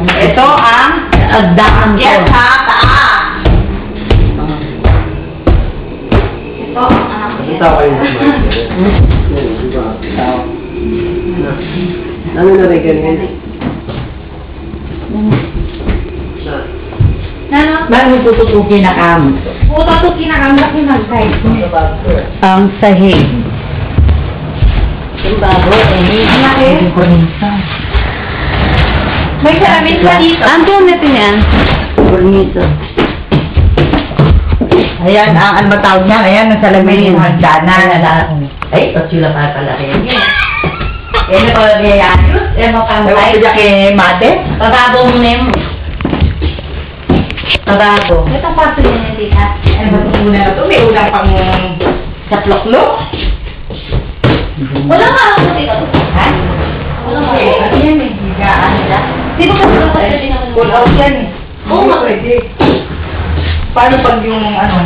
Ito ang agdaan ko. Yes, ha? Taas. Ito ang anak ko. Ito kayo. Ano na rin ganyan? Nano? Bakit tututukin na kam? Tututukin na kam. Laki ng size. Ang sahig. Yung bago, Hindi ko rin sa. May salamin pa dito. Ang tunit niyan. Bonito. Ayan, ang ano tawag niya? Ayan, ang salamin yung hagdanan. Ay, ito sila pala rin. Ano pa rin yan? Ano pa rin? Ay, ito kay mate? Pagabo mo na yun. Tabago. Ito pa ito yun, tita. Ano ba ito una na ito? May ulang pang saploklok? Wala nga ako dito. Ha? Wala nga Okay, ako. ano yan eh? Higaan nila? Di ba kasi ako pwede naman? Pull out yan eh. Oo nga. Pwede. Paano pag yung ano?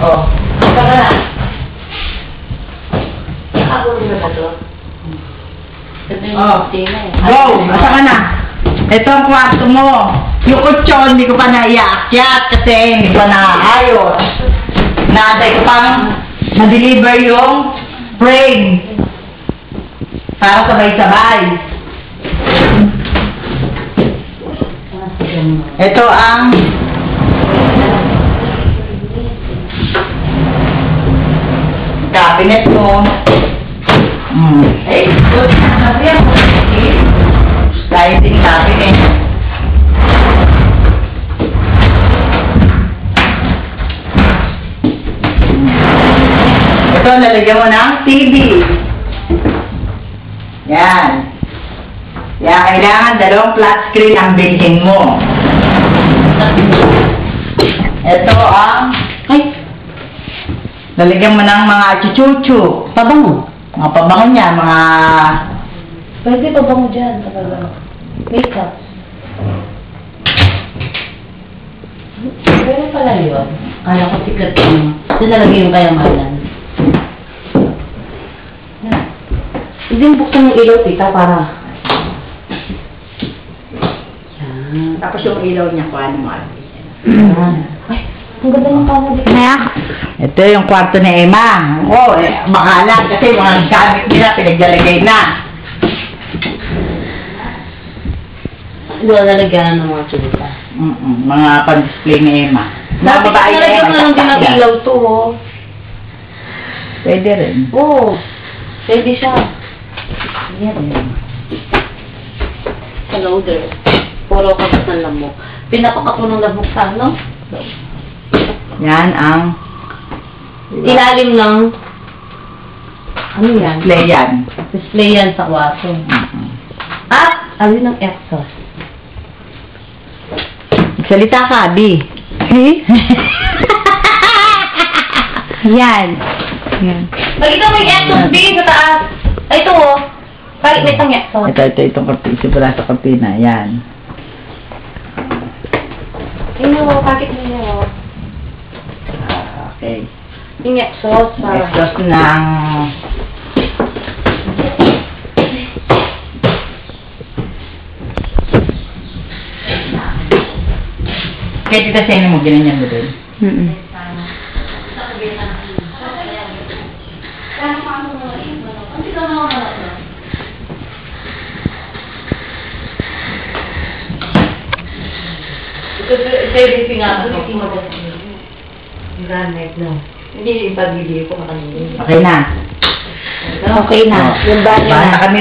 Oh. Baka na. Ako rin na ba ito? Ito yung Oh. tina eh. Go! Asa ka na? Ito ang kwarto mo. Yung kutsyon, hindi ko pa naiakyat kasi hindi pa naayos. Naantay ko pang na-deliver yung frame. Para sabay-sabay. Ito ang cabinet mo. Eh, good. Ano yan? Sliding cabinet. Ito, lalagyan mo ng TV. Yan. Yan, kailangan dalawang flat screen ang bilhin mo. Ito ang... Ay! Lalagyan mo ng mga chuchuchu. Pabango. Mga pabango niya, mga... Pwede pa bang dyan? Talaga. Makeup. Pero pala yun. Kaya ko sikat yun. Ito nalagay yung kayamanan. Hindi yung buksan ng ilaw, tita, para... Yan. Tapos yung ilaw niya, kuha ng mga... Ay, ang ganda ng kamo dito. Ito yung kwarto ni Emma. Oh, makalat kasi mga gamit nila, pinaglalagay na. Hindi ko nalagyan ng mga tsulita. Mga pan-display ni Emma. Dapat nalagyan mo lang din ng ilaw to, oh. Pwede rin. Oo. Pwede siya. Yan. Hello there. Puro kagat ng lamok. Pinapaka po ng lamok sa ano? Yan ang Ilalim ng... Ano yan? display yan. Display yan sa kwarto. At, alin ng exhaust. Salita ka, Bi. Yan. Yan. Pag ito may exhaust, B, sa taas. Ay, ito, oh. Kahit may tang exhaust. Itong isipula sa kortina. Yan. Ino, bakit nyo? Okay. Yung exhaust, para... Exhaust ng... Kaya tita sa'yo mo, ginanyan mo din. Servicing nga. Hindi yung pag-video ko kanina. Okay na. Okay na. Yung banyo na. Bata kami